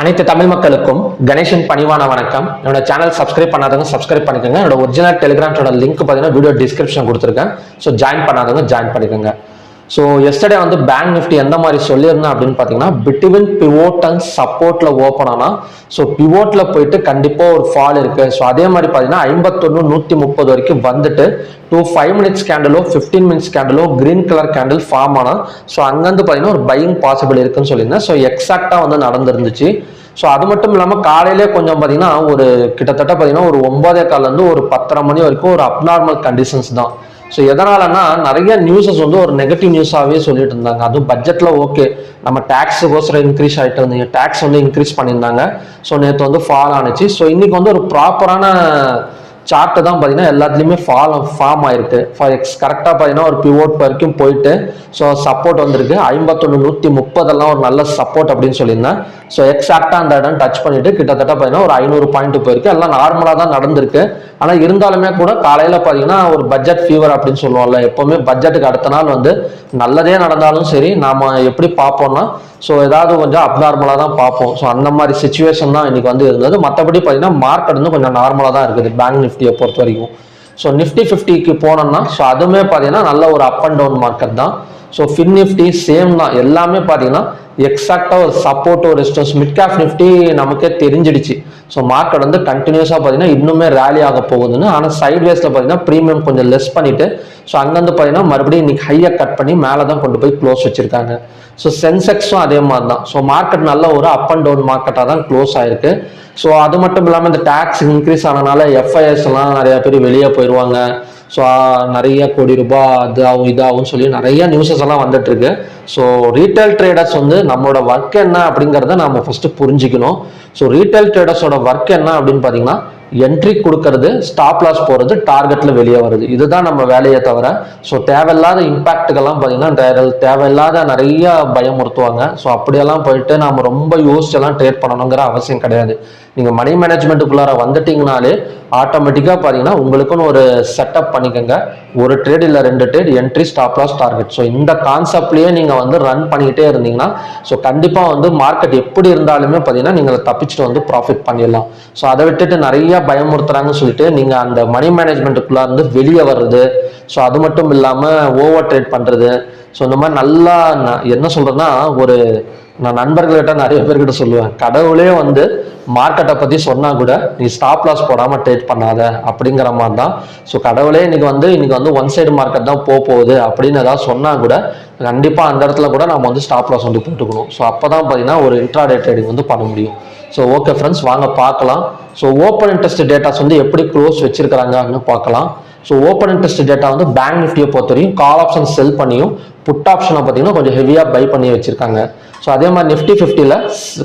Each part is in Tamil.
அனைத்து தமிழ் மக்களுக்கும் கணேஷன் பணிவான வணக்கம். என்னோட சேனல் சப்ஸ்கிரைப் பண்ணாதவங்க சப்ஸ்கிரைப் பண்ணிக்கோங்க. என்னோட ஒரிஜினல் டெலிகிராமோட லிங்க் பார்த்தீங்கன்னா வீடியோ டிஸ்கிரிப்ஷன் கொடுத்துருக்கேன். ஸோ ஜாயின் பண்ணாதவங்க ஜாயின் பண்ணிக்கோங்க. ஸோ எஸ்டர்டே வந்து பேங்க் நிஃப்டி எந்த மாதிரி சொல்லியிருந்தேன் அப்படின்னு பார்த்தீங்கன்னா, பிட்வீன் பிவோட் அண்ட் சப்போர்ட்ல ஓப்பன் ஆனால் ஸோ பிவோட்ல போயிட்டு கண்டிப்பாக ஒரு ஃபால் இருக்கு. ஸோ அதே மாதிரி பார்த்தீங்கன்னா 51-130 வரைக்கும் வந்துட்டு 5 மினிட்ஸ் கேண்டலோ 15 மினிட்ஸ் கேண்டலோ கிரீன் கலர் கேண்டில் ஃபார்ம் ஆனால் ஸோ அங்கேருந்து பார்த்தீங்கன்னா ஒரு பையிங் பாசிபிள் இருக்குன்னு சொல்லியிருந்தேன். ஸோ எக்ஸாக்டாக வந்து நடந்துருந்துச்சு. ஸோ அது மட்டும் இல்லாமல் காலையிலே கொஞ்சம் பார்த்தீங்கன்னா ஒரு கிட்டத்தட்ட பார்த்தீங்கன்னா ஒரு 9:15 ஒரு 10:30 மணி வரைக்கும் ஒரு அப்நார்மல் கண்டிஷன்ஸ் தான். ஸோ எதனாலன்னா நிறைய நியூஸஸ் வந்து ஒரு நெகட்டிவ் நியூஸாகவே சொல்லிட்டு இருந்தாங்க. அதுவும் பட்ஜெட்ல ஓகே நம்ம டேக்ஸுக்கோசரம் இன்க்ரீஸ் ஆகிட்டு இருந்தீங்க, டேக்ஸ் வந்து இன்க்ரீஸ் பண்ணியிருந்தாங்க. ஸோ நேற்று வந்து ஃபால் ஆனிச்சு. ஸோ இன்னைக்கு வந்து ஒரு ப்ராப்பரான சார்ட்டு தான் பார்த்தீங்கன்னா எல்லாத்துலேயுமே ஃபார்ம் ஆயிருக்கு. கரெக்டாக பார்த்தீங்கன்னா ஒரு பிவோட் வரைக்கும் போயிட்டு ஸோ சப்போர்ட் வந்திருக்கு. 51-130 ஒரு நல்ல சப்போர்ட் அப்படின்னு சொல்லியிருந்தேன். ஸோ எக்ஸாக்டாக அந்த இடம் டச் பண்ணிட்டு கிட்டத்தட்ட பார்த்தீங்கன்னா ஒரு 500 பாயிண்ட் போயிருக்கு. எல்லாம் நார்மலாக தான் நடந்திருக்கு. ஆனால் இருந்தாலுமே கூட காலையில் பார்த்தீங்கன்னா ஒரு பட்ஜெட் ஃபீவர் அப்படின்னு சொல்லுவோம்ல, எப்போவுமே பட்ஜெட்டுக்கு அடுத்த நாள் வந்து நல்லதே நடந்தாலும் சரி நாம் எப்படி பார்ப்போம்னா ஸோ ஏதாவது கொஞ்சம் அப்நார்மலாக தான் பார்ப்போம். ஸோ அந்த மாதிரி சுச்சுவேஷன் தான் இன்னைக்கு வந்து இருந்தது. மற்றபடி பார்த்தீங்கன்னா மார்க்கெட் வந்து கொஞ்சம் நார்மலாக தான் இருக்குது பேங்க் நிஃப்டியை பொறுத்த வரைக்கும். ஸோ நிஃப்டி 50க்கு போனோம்னா ஸோ அதுவுமே பார்த்தீங்கன்னா நல்ல ஒரு அப் அண்ட் டவுன் மார்க்கெட் தான். ஸோ ஃபின் நிஃப்டி சேம் தான். எல்லாமே பார்த்தீங்கன்னா எக்ஸாக்டாக ஒரு சப்போர்ட் ஒரு ரெசிஸ்டன்ஸ். மிட் கேப் நிஃப்டி நமக்கே தெரிஞ்சிடுச்சு. ஸோ மார்க்கெட் வந்து கண்டினியூஸாக பார்த்தீங்கன்னா இன்னுமே ரேலி ஆக போகுதுன்னு. ஆனால் சைட்வேஸில் பார்த்தீங்கன்னா ப்ரீமியம் கொஞ்சம் லெஸ் பண்ணிட்டு ஸோ அங்கேருந்து பார்த்தீங்கன்னா மறுபடியும் இன்னைக்கு ஹையை கட் பண்ணி மேலே தான் கொண்டு போய் க்ளோஸ் வச்சிருக்காங்க. ஸோ சென்செக்ஸும் அதே மாதிரி தான். ஸோ மார்க்கெட் நல்ல ஒரு அப் அண்ட் டவுன் மார்க்கெட்டாக தான் க்ளோஸ் ஆயிருக்கு. ஸோ அது மட்டும் இல்லாமல் இந்த டேக்ஸ் இன்க்ரீஸ் ஆனதுனால எஃப்ஐஎஸ் எல்லாம் நிறைய பேர் வெளியே போயிடுவாங்க. ஸோ நிறைய கோடி ரூபாய் அது ஆகும் இதாகும் சொல்லி நிறைய நியூஸஸ் எல்லாம் வந்துட்டு இருக்கு. ஸோ ரீட்டைல் ட்ரேடர்ஸ் வந்து நம்மளோட ஒர்க் என்ன அப்படிங்கிறத நம்ம ஃபர்ஸ்ட் புரிஞ்சுக்கணும். ஸோ ரீட்டைல் ட்ரேடர்ஸோட ஒர்க் என்ன அப்படின்னு பார்த்தீங்கன்னா, என்ட்ரி கொடுக்கறது, ஸ்டாப் லாஸ் போறது, டார்கெட்ல வெளியே வருது. இதுதான் நம்ம வேலையை தவிர ஸோ தேவையில்லாத இம்பாக்டுக்கெல்லாம் பார்த்தீங்கன்னா தேவையில்லாத நிறைய பயமுறுத்துவாங்க. ஸோ அப்படியெல்லாம் போயிட்டு நம்ம ரொம்ப யோசிச்செல்லாம் ட்ரேட் பண்ணணுங்கிற அவசியம் கிடையாது. நீங்கள் மணி மேனேஜ்மெண்ட்டுக்குள்ளார வந்துட்டீங்கனாலே ஆட்டோமேட்டிக்காக பார்த்தீங்கன்னா உங்களுக்குன்னு ஒரு செட்டப் பண்ணிக்கோங்க. ஒரு ட்ரேட் இல்லை 2 trade, entry, stop loss, target. So இந்த கான்செப்ட்லேயே நீங்கள் வந்து ரன் பண்ணிக்கிட்டே இருந்தீங்கன்னா ஸோ கண்டிப்பாக வந்து மார்க்கெட் எப்படி இருந்தாலுமே பார்த்தீங்கன்னா நீங்கள் தப்பிச்சுட்டு வந்து ப்ராஃபிட் பண்ணிடலாம். ஸோ அதை விட்டுட்டு நிறைய பயமுறுத்துறாங்கன்னு சொல்லிட்டு நீங்கள் அந்த மணி மேனேஜ்மெண்ட்டுக்குள்ளே இருந்து வெளியே வர்றது, ஸோ அது மட்டும் இல்லாமல் ஓவர் ட்ரேட் பண்ணுறது, ஸோ இந்த மாதிரி நல்லா என்ன சொல்கிறேன்னா நான் நண்பர்கள்கிட்ட நிறைய பேர்கிட்ட சொல்லுவேன், கடவுளே வந்து மார்க்கெட்டை பற்றி சொன்னால் கூட நீ ஸ்டாப் லாஸ் போடாமல் ட்ரேட் பண்ணாத அப்படிங்கிற மாதிரி தான். ஸோ கடவுளே இன்னைக்கு வந்து ஒன் சைடு மார்க்கெட் தான் போகுது அப்படின்னு ஏதாவது சொன்னால் கூட கண்டிப்பாக அந்த இடத்துல கூட நம்ம வந்து ஸ்டாப் லாஸ் வந்து போட்டுக்கணும். ஸோ அப்போ தான் பார்த்தீங்கன்னா ஒரு இன்ட்ராடே ட்ரேடிங் வந்து பண்ண முடியும். ஸோ ஓகே ஃப்ரெண்ட்ஸ், வாங்க பார்க்கலாம். ஸோ ஓப்பன் இன்ட்ரெஸ்ட் டேட்டாஸ் வந்து எப்படி க்ளோஸ் வச்சிருக்கிறாங்க அப்படின்னு பார்க்கலாம். ஸோ ஓப்பன் இன்ட்ரெஸ்ட் டேட்டா வந்து பேங்க் நிஃப்டியை பொறுத்தவரையும் கால் ஆப்ஷன் செல் பண்ணியும் புட் ஆப்ஷனை பார்த்தீங்கன்னா கொஞ்சம் ஹெவியாக பை பண்ணி வச்சிருக்காங்க. ஸோ அதே மாதிரி நிஃப்டி 50ல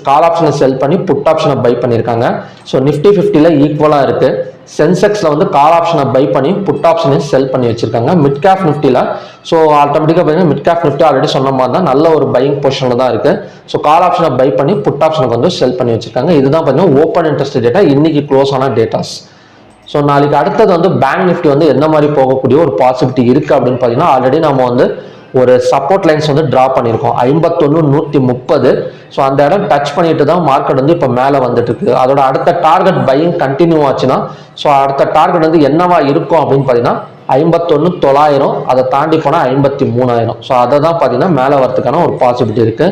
கால் ஆப்ஷனை செல் பண்ணி புட் ஆப்ஷனை பை பண்ணியிருக்காங்க. ஸோ நிஃப்டி 50ல ஈக்குவலாக இருக்கு. சென்செக்ஸ்ல வந்து கால் ஆப்ஷனை பை பண்ணி புட் ஆப்ஷனை செல் பண்ணி வச்சிருக்காங்க. மிட் கேப் நிஃப்டியில் ஸோ ஆட்டோமேட்டிக்காக பார்த்தீங்கன்னா மிட் கேப் நிஃப்டி ஆல்ரெடி சொன்ன மாதிரி தான் நல்ல ஒரு பையிங் பொசிஷனில் தான் இருக்கு. ஸோ கால் ஆப்ஷனை பை பண்ணி புட் ஆப்ஷனுக்கு வந்து செல் பண்ணி வச்சிருக்காங்க. இதுதான் பார்த்தீங்கன்னா ஓப்பன் இன்ட்ரெஸ்ட் டேட்டா, இன்னைக்கு க்ளோஸ் ஆன டேட்டாஸ். ஸோ நாளைக்கு அடுத்தது வந்து பேங்க் நிஃப்டி வந்து எந்த மாதிரி போகக்கூடிய ஒரு பாசிபிலிட்டி இருக்கு அப்படின்னு பார்த்தீங்கன்னா, ஆல்ரெடி நம்ம வந்து ஒரு சப்போர்ட் லைன்ஸ் வந்து டிரா பண்ணியிருக்கோம் 51-130. ஸோ அந்த இடம் டச் பண்ணிட்டு தான் மார்க்கெட் வந்து இப்போ மேலே வந்துட்டு இருக்கு. அதோட அடுத்த டார்கெட் பையிங் கண்டினியூ ஆச்சுன்னா ஸோ அடுத்த டார்கெட் வந்து என்னவா இருக்கும் அப்படின்னு பார்த்தீங்கன்னா 51,900. அதை தாண்டி போனால் 53,000. ஸோ அதை தான் பார்த்தீங்கன்னா மேலே வரதுக்கான ஒரு பாசிபிலிட்டி இருக்கு.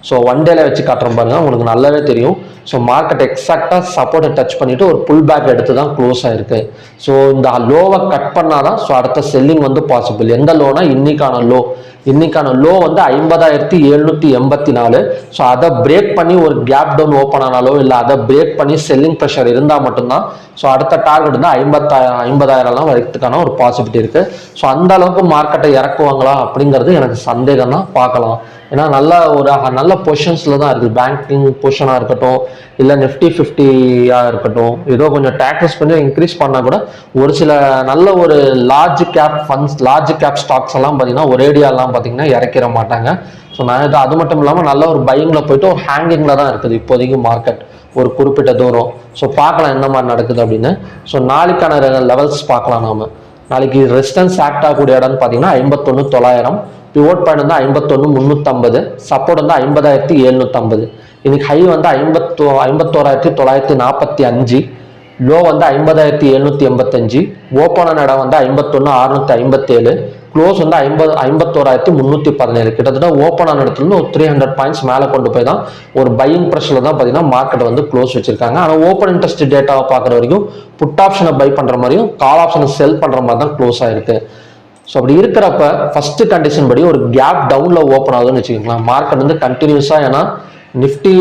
ஸோ ஒன் டேல வச்சு காட்டுறோம் பாருங்க, உங்களுக்கு நல்லாவே தெரியும். ஸோ மார்க்கெட் எக்ஸாக்டாக சப்போர்ட்டை டச் பண்ணிட்டு ஒரு புல் பேக் எடுத்து தான் க்ளோஸ் ஆயிருக்கு. ஸோ இந்த லோவை கட் பண்ணாதான் ஸோ அடுத்த செல்லிங் வந்து பாசிபிள். எந்த லோனா இன்னைக்கான லோ வந்து 50,784. ஸோ அதை பிரேக் பண்ணி ஒரு கேப் டவுன் ஓப்பன் ஆனாலோ இல்லை அதை பிரேக் பண்ணி செல்லிங் ப்ரெஷர் இருந்தால் மட்டும்தான் ஸோ அடுத்த டார்கெட் வந்து 50,000 வரதுக்கான ஒரு பாசிபிலிட்டி இருக்கு. ஸோ அந்த அளவுக்கு மார்க்கெட்டை இறக்குவாங்களா அப்படிங்கிறது எனக்கு சந்தேகம் தான், பார்க்கலாம். ஏன்னா நல்ல பொசிஷன்ஸில் தான் இருக்குது. பேங்கிங் பொசிஷனாக இருக்கட்டும் இல்லை நிஃப்டி 50 இருக்கட்டும், ஏதோ கொஞ்சம் டேக்ஸ் கொஞ்சம் இன்க்ரீஸ் பண்ணால் கூட ஒரு சில நல்ல ஒரு large cap funds, large cap stocks எல்லாம் பார்த்தீங்கன்னா ஒரேடியாலாம் பார்த்தீங்கன்னா இறக்கிற மாட்டாங்க. ஸோ நான் அது மட்டும் இல்லாமல் நல்ல ஒரு பையிங்கில் போயிட்டு ஒரு ஹேங்கிங்கில் தான் இருக்குது இப்போதைக்கு மார்க்கெட் ஒரு குறிப்பிட்ட தூரம். ஸோ பார்க்கலாம் என்ன மாதிரி நடக்குது அப்படின்னு. ஸோ நாளைக்கான லெவல்ஸ் பார்க்கலாம். நாளைக்கு ரெசிஸ்டன்ஸ் ஆக்ட் ஆகக்கூடிய இடம்னு பார்த்தீங்கன்னா 51,900. பிவோட் பாயிண்ட் வந்து 51,350, சப்போர்ட் வந்து 50,750. இன்னைக்கு ஹை வந்து 51,945, லோ வந்து 50,785, ஓப்பனான இடம் வந்து 51,657, க்ளோஸ் வந்து 51,317. கிட்டத்தட்ட ஓப்பனான இடத்துல ஒரு 300 பாயிண்ட்ஸ் மேலே கொண்டு போய் தான் ஒரு பையிங் ப்ரெஷரில் தான் பார்த்தீங்கன்னா மார்க்கெட் வந்து க்ளோஸ் வச்சிருக்காங்க. ஆனால் ஓப்பன் இன்ட்ரெஸ்ட் டேட்டாவை பார்க்குற வரைக்கும் புட் ஆப்ஷனை பை பண்ணுற மாதிரியும் கால் ஆப்ஷனை செல் பண்ணுற மாதிரி தான் க்ளோஸ் ஆயிருக்கு. ஸோ அப்படி இருக்கிறப்ப ஃபர்ஸ்ட் கண்டிஷன் படி ஒரு கேப் டவுனில் ஓப்பன் ஆகுதுன்னு வச்சுக்கோங்களேன். மார்க்கெட் வந்து கண்டினியூஸாக, ஏன்னா நிஃப்டி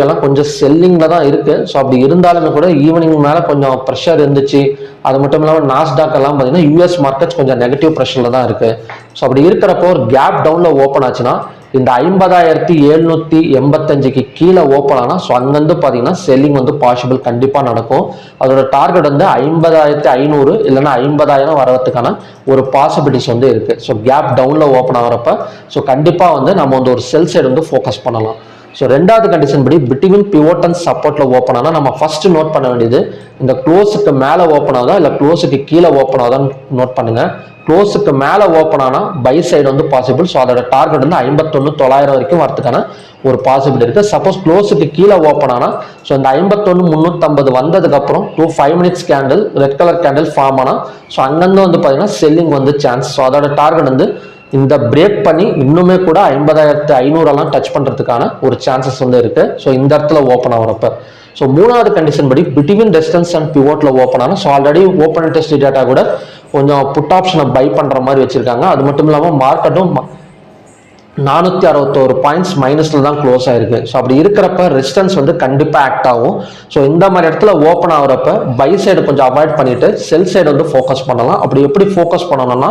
எல்லாம் கொஞ்சம் செல்லிங்கில் தான் இருக்குது. ஸோ அப்படி இருந்தாலுமே கூட ஈவினிங் மேலே கொஞ்சம் ப்ரெஷர் இருந்துச்சு. அது மட்டும் இல்லாமல் நாஸ்டாக் எல்லாம் பார்த்தீங்கன்னா யூஎஸ் மார்க்கெட்ஸ் கொஞ்சம் நெகட்டிவ் ப்ரெஷரில் தான் இருக்குது. ஸோ அப்படி இருக்கிறப்போ ஒரு கேப் டவுனில் ஓப்பன் ஆச்சுன்னா இந்த 50,785க்கு கீழே ஓப்பன் ஆனால் ஸோ அங்கேருந்து பார்த்தீங்கன்னா செல்லிங் வந்து பாசிபிள் கண்டிப்பாக நடக்கும். அதோட டார்கெட் வந்து 50,500 இல்லைன்னா 50,000 வரதுக்கான ஒரு பாசிபிலிட்டிஸ் வந்து இருக்குது. ஸோ கேப் டவுனில் ஓப்பன் ஆகிறப்ப ஸோ கண்டிப்பாக வந்து நம்ம வந்து ஒரு செல் சைடு வந்து ஃபோக்கஸ் பண்ணலாம். ஸோ ரெண்டாவது கண்டிஷன் படி பிட்வீன் பிவோட் அண்ட் சப்போர்ட்டில் ஓப்பன் ஆனால் நம்ம ஃபர்ஸ்ட் நோட் பண்ண வேண்டியது இந்த க்ளோஸுக்கு மேலே ஓப்பன் ஆகுதா இல்லை க்ளோஸுக்கு கீழே ஓப்பன் ஆகுதான்னு நோட் பண்ணுங்க. க்ளோஸுக்கு மேலே ஓப்பன் ஆனால் பை சைடு வந்து பாசிபிள். ஸோ அதோட டார்கெட் வந்து 51,900 வரைக்கும் வரதுக்கான ஒரு பாசிபிள் இருக்குது. சப்போஸ் க்ளோஸுக்கு கீழே ஓப்பன் ஆனால் ஸோ இந்த 51,350 வந்ததுக்கப்புறம் 5 minutes candle red colour candle form ஆனால் ஸோ அங்கேருந்து வந்து பார்த்தீங்கன்னா செல்லிங் வந்து சான்ஸ். ஸோ அதோட டார்கெட் வந்து இந்த பிரேக் பண்ணி இன்னுமே கூட 50,500 டச் பண்ணுறதுக்கான ஒரு சான்சஸ் வந்து இருக்கு. ஸோ இந்த இடத்துல ஓப்பன் ஆகிறப்ப ஸோ மூணாவது கண்டிஷன் படி பிட்வீன் ரெசிஸ்டன்ஸ் அண்ட் பிவோட்ல ஓப்பன் ஆனால் so already open interest data கூட கொஞ்சம் புட் ஆப்ஷனை பை பண்ணுற மாதிரி வச்சிருக்காங்க. அது மட்டும் இல்லாமல் மார்க்கெட்டும் 461 பாயிண்ட்ஸ் மைனஸ்ல தான் க்ளோஸ் ஆயிருக்கு. ஸோ அப்படி இருக்கிறப்ப ரெசிஸ்டன்ஸ் வந்து கண்டிப்பாக ஆக்ட் ஆகும். ஸோ இந்த மாதிரி இடத்துல ஓப்பன் ஆகிறப்ப பை சைடு கொஞ்சம் அவாய்ட் பண்ணிட்டு செல் சைடு வந்து ஃபோக்கஸ் பண்ணலாம். அப்படி எப்படி ஃபோக்கஸ் பண்ணணும்னா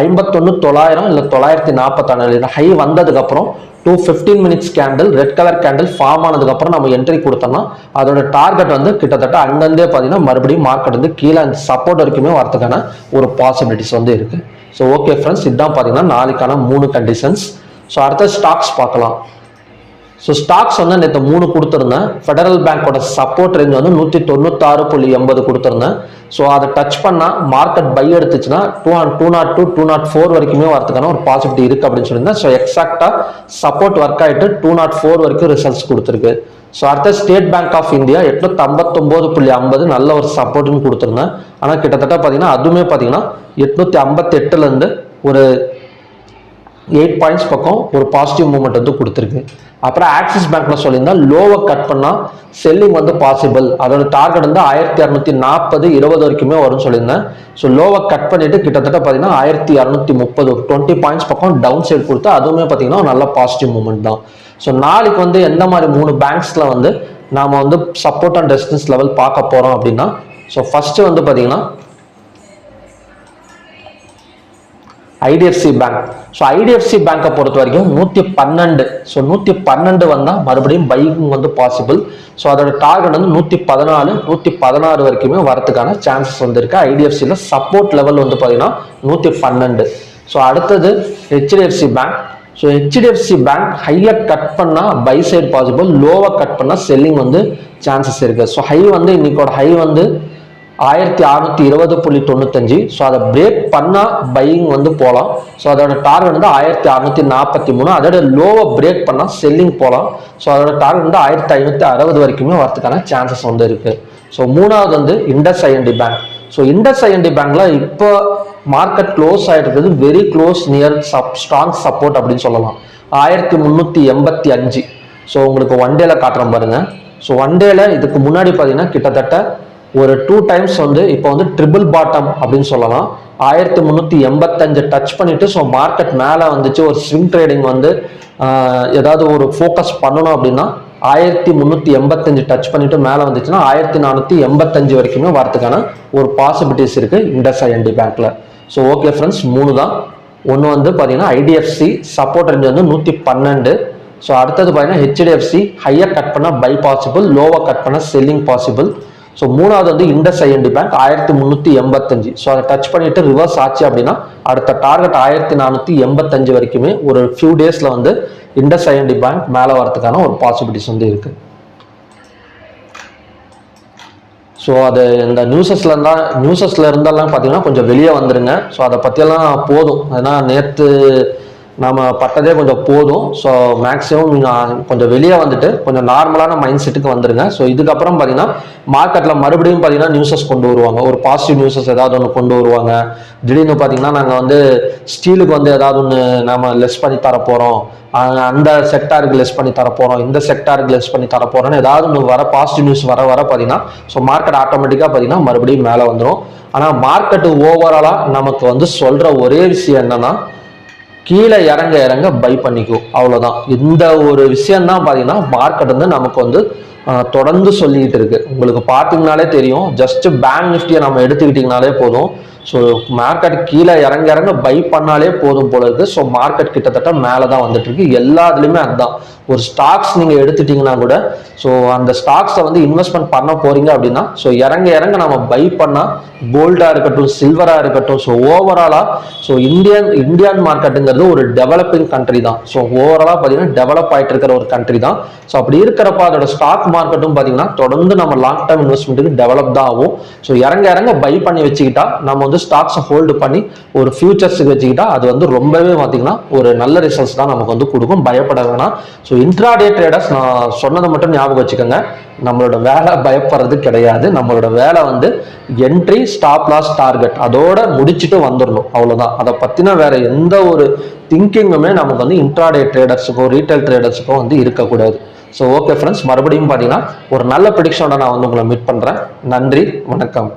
51,900 இல்லை 944 ஹை வந்ததுக்கப்புறம் 15 minutes candle red colour candle form ஆனதுக்கப்புறம் நம்ம என்ட்ரி கொடுத்தோம்னா அதோட டார்கெட் வந்து கிட்டத்தட்ட அங்கேருந்தே பார்த்தீங்கன்னா மறுபடியும் மார்க்கெட் வந்து கீழே சப்போர்ட் வரைக்குமே வரதுக்கான ஒரு பாசிபிலிட்டிஸ் வந்து இருக்கு. ஸோ ஓகே ஃப்ரெண்ட்ஸ், இதுதான் பார்த்தீங்கன்னா நாளைக்கான 3 கண்டிஷன்ஸ். ஸோ அடுத்த ஸ்டாக்ஸ் பார்க்கலாம். ஸோ ஸ்டாக்ஸ் வந்து நேற்று 3 கொடுத்துருந்தேன். ஃபெடரல் பேங்கோட சப்போர்ட் ரேஞ்ச் வந்து 196.80 கொடுத்துருந்தேன். ஸோ அதை டச் பண்ணால் மார்க்கெட் பை எடுத்துச்சுன்னா 202 204 வரைக்குமே வரதுக்கான ஒரு பாசிபிலிட்டி இருக்குது அப்படின்னு சொல்லியிருந்தேன். ஸோ எக்ஸாக்டாக சப்போர்ட் ஒர்க் ஆகிட்டு 204 வரைக்கும் ரிசல்ட்ஸ் கொடுத்துருக்கு. ஸோ அடுத்த ஸ்டேட் பேங்க் ஆஃப் இந்தியா 859.50 நல்ல ஒரு சப்போர்ட்னு கொடுத்துருந்தேன். ஆனால் கிட்டத்தட்ட பார்த்தீங்கன்னா அதுவுமே பார்த்தீங்கன்னா 858 ஒரு 8 பாயிண்ட்ஸ் பக்கம் ஒரு பாசிட்டிவ் மூவ்மெண்ட் வந்து கொடுத்துருக்கு. அப்புறம் ஆக்சிஸ் பேங்க்ல சொல்லியிருந்தா லோவை கட் பண்ணா செல்லிங் வந்து பாசிபிள். அதோட டார்கெட் வந்து 1240 20 வரைக்குமே வரும்னு சொல்லியிருந்தேன். ஸோ லோவை கட் பண்ணிட்டு கிட்டத்தட்ட பார்த்தீங்கன்னா 1230 20 பாயிண்ட்ஸ் பக்கம் டவுன் சைடு கொடுத்து அதுவுமே பார்த்தீங்கன்னா நல்ல பாசிட்டிவ் மூவ்மெண்ட் தான். ஸோ நாளைக்கு வந்து எந்த மாதிரி 3 பேங்க்ஸ்ல வந்து நாம வந்து சப்போர்ட் அண்ட் ரெசிஸ்டன்ஸ் லெவல் பார்க்க போறோம் அப்படின்னா ஸோ ஃபர்ஸ்ட் வந்து பார்த்தீங்கன்னா ஐடிஎஃப்சி பேங்க். ஸோ ஐடிஎஃப்சி பேங்கை பொறுத்த வரைக்கும் 112. ஸோ 112 வந்தால் மறுபடியும் பைக்கிங் வந்து பாசிபிள். ஸோ அதோட டார்கெட் வந்து 114 116 வரைக்குமே வரதுக்கான சான்சஸ் வந்து இருக்கு. ஐடிஎஃப்சியில் சப்போர்ட் லெவல் வந்து பார்த்தீங்கன்னா 112. ஸோ அடுத்தது HDFC bank. So HDFC bank ஹையை கட் பண்ணால் பை சைடு பாசிபிள், லோவை கட் பண்ணால் செல்லிங் வந்து சான்சஸ் இருக்கு. ஸோ ஹை வந்து இன்னைக்கோட ஹை வந்து 1620.95. ஸோ அதை பிரேக் பண்ணால் பையிங் வந்து போகலாம். ஸோ அதோட டார்கெட் வந்து 1643. அதோட லோவை பிரேக் பண்ணால் செல்லிங் போகலாம். ஸோ அதோட டார்கெட் வந்து 1560 வரைக்குமே வரதுக்கான சான்சஸ் வந்து இருக்கு. ஸோ மூணாவது வந்து IndusInd bank. So IndusInd பேங்க்ல இப்போ மார்க்கெட் க்ளோஸ் ஆகிட்டு இருக்குது very close near strong support அப்படின்னு சொல்லலாம். 1385. ஸோ உங்களுக்கு ஒன் டேல காட்டுறோம் பாருங்க. ஸோ ஒன் டேல இதுக்கு முன்னாடி பார்த்தீங்கன்னா கிட்டத்தட்ட ஒரு 2 டைம்ஸ் வந்து இப்போ வந்து ட்ரிபிள் பாட்டம் அப்படின்னு சொல்லலாம். 1385 டச் பண்ணிட்டு ஸோ மார்க்கெட் மேலே வந்துச்சு. ஒரு ஸ்விங் ட்ரேடிங் வந்து ஏதாவது ஒரு ஃபோக்கஸ் பண்ணணும் அப்படின்னா 1385 டச் பண்ணிட்டு மேலே வந்துச்சுன்னா 1485 வரைக்குமே வரதுக்கான ஒரு பாசிபிலிட்டிஸ் இருக்கு இண்டஸ் ஐஎன்டி பேங்க்ல. ஸோ ஓகே ஃப்ரெண்ட்ஸ், 3 தான். ஒன்று வந்து பார்த்தீங்கன்னா ஐடிஎஃப்சி சப்போர்ட் ரேஞ்ச் வந்து 112. ஸோ அடுத்தது பார்த்தீங்கன்னா ஹெச்டிஎஃப்சி ஹையை கட் பண்ண பை பாசிபிள், லோவை கட் பண்ண செல்லிங் பாசிபிள். ஸோ மூணாவது வந்து இண்டஸ் ஐஎன்டி பேங்க் 1385. ஸோ அதை டச் பண்ணிட்டு ரிவர்ஸ் ஆச்சு அப்படின்னா அடுத்த டார்கெட் 1485 வரைக்குமே ஒரு ஃபியூ டேஸ்ல வந்து இண்டஸ் ஐஎன்டி பேங்க் மேலே வரதுக்கான ஒரு பாசிபிலிட்டிஸ் வந்து இருக்கு. ஸோ அது இந்த நியூஸஸ்ல இருந்தெல்லாம் பார்த்தீங்கன்னா கொஞ்சம் வெளியே வந்துருங்க. ஸோ அதை பற்றியெல்லாம் போதும். ஏன்னா நேற்று நம்ம பட்டதே கொஞ்சம் போதும். ஸோ மேக்ஸிமம் கொஞ்சம் வெளியே வந்துட்டு கொஞ்சம் நார்மலான மைண்ட் செட்டுக்கு வந்துருங்க. ஸோ இதுக்கப்புறம் பார்த்தீங்கன்னா மார்க்கெட்டில் மறுபடியும் பார்த்தீங்கன்னா நியூஸஸ் கொண்டு வருவாங்க, ஒரு பாசிட்டிவ் நியூஸஸ் ஏதாவது ஒன்று கொண்டு வருவாங்க. திடீர்னு பார்த்தீங்கன்னா நாங்கள் வந்து ஸ்டீலுக்கு வந்து ஏதாவது ஒன்று நம்ம லெஸ் பண்ணி தரப்போகிறோம், அந்த செக்டாருக்கு லெஸ் பண்ணி தரப்போகிறோம், இந்த செக்டாருக்கு லெஸ் பண்ணி தரப்போகிறோம்னு ஏதாவது ஒன்று வர பாசிட்டிவ் நியூஸ் வர பார்த்தீங்கன்னா ஸோ மார்க்கெட் ஆட்டோமேட்டிக்காக பார்த்தீங்கன்னா மறுபடியும் மேலே வந்துடும். ஆனால் மார்க்கெட்டு ஓவராலாக நமக்கு வந்து சொல்கிற ஒரே விஷயம் என்னன்னா, கீழே இறங்க இறங்க பை பண்ணிக்கும், அவ்வளோதான். இந்த ஒரு விஷயம்தான் பார்த்தீங்கன்னா மார்க்கெட் வந்து நமக்கு வந்து தொடர்ந்து சொல்லிக்கிட்டு இருக்கு. உங்களுக்கு பார்த்தீங்கனாலே தெரியும், ஜஸ்ட் பேங்க் நிஃப்டியை நம்ம எடுத்துக்கிட்டிங்கனாலே போதும். ஸோ மார்க்கெட் கீழே இறங்க இறங்க பை பண்ணாலே போதும் போல இருக்கு. ஸோ மார்க்கெட் கிட்டத்தட்ட மேலே தான் வந்துட்டு இருக்கு. எல்லாத்துலேயுமே அதுதான். ஒரு ஸ்டாக்ஸ் நீங்கள் எடுத்துட்டீங்கன்னா கூட ஸோ அந்த ஸ்டாக்ஸை வந்து இன்வெஸ்ட்மெண்ட் பண்ண போறீங்க அப்படின்னா ஸோ இறங்க இறங்க நம்ம பை பண்ணால் கோல்டாக இருக்கட்டும், சில்வராக இருக்கட்டும், ஸோ ஓவராலாக ஸோ இந்தியன் மார்க்கெட்டுங்கிறது ஒரு டெவலப்பிங் கண்ட்ரி தான். ஸோ ஓவராலாக பார்த்தீங்கன்னா டெவலப் ஆகிட்டு இருக்கிற ஒரு கண்ட்ரி தான். ஸோ அப்படி இருக்கிறப்ப அதோட ஸ்டாக் மார்க்கெட்டும் பார்த்தீங்கன்னா தொடர்ந்து நம்ம லாங் டேர்ம் இன்வெஸ்ட்மெண்ட்டுக்கு டெவலப் தான் ஆகும். ஸோ இறங்க இறங்க பை பண்ணி வச்சுக்கிட்டா நம்ம வந்து ஸ்டாக்ஸை ஹோல்டு பண்ணி ஒரு ஃபியூச்சர்ஸுக்கு வச்சுக்கிட்டா அது வந்து ரொம்பவே பார்த்தீங்கன்னா ஒரு நல்ல ரிசல்ட்ஸ் தான் நமக்கு வந்து கொடுக்கும். பயப்பட வேணாம். ஸோ இன்ட்ராடே ட்ரேடர்ஸ் நான் சொன்னதை மட்டும் ஞாபகம் வச்சுக்கோங்க. நம்மளோட வேலை பயப்படுறது கிடையாது. நம்மளோட வேலை வந்து என்ட்ரி, ஸ்டாப் லாஸ், டார்கெட் அதோட முடிச்சுட்டு வந்துடணும், அவ்வளோதான். அதை பற்றின வேற எந்த ஒரு திங்கிங்குமே நமக்கு வந்து இன்ட்ராடே ட்ரேடர்ஸுக்கோ ரீட்டைல் ட்ரேடர்ஸுக்கோ வந்து இருக்கக்கூடாது. ஸோ ஓகே ஃப்ரெண்ட்ஸ், மறுபடியும் பார்த்தீங்கன்னா ஒரு நல்ல ப்ரெடிக்ஷனோட நான் வந்து உங்களை மீட் பண்ணுறேன். நன்றி, வணக்கம்.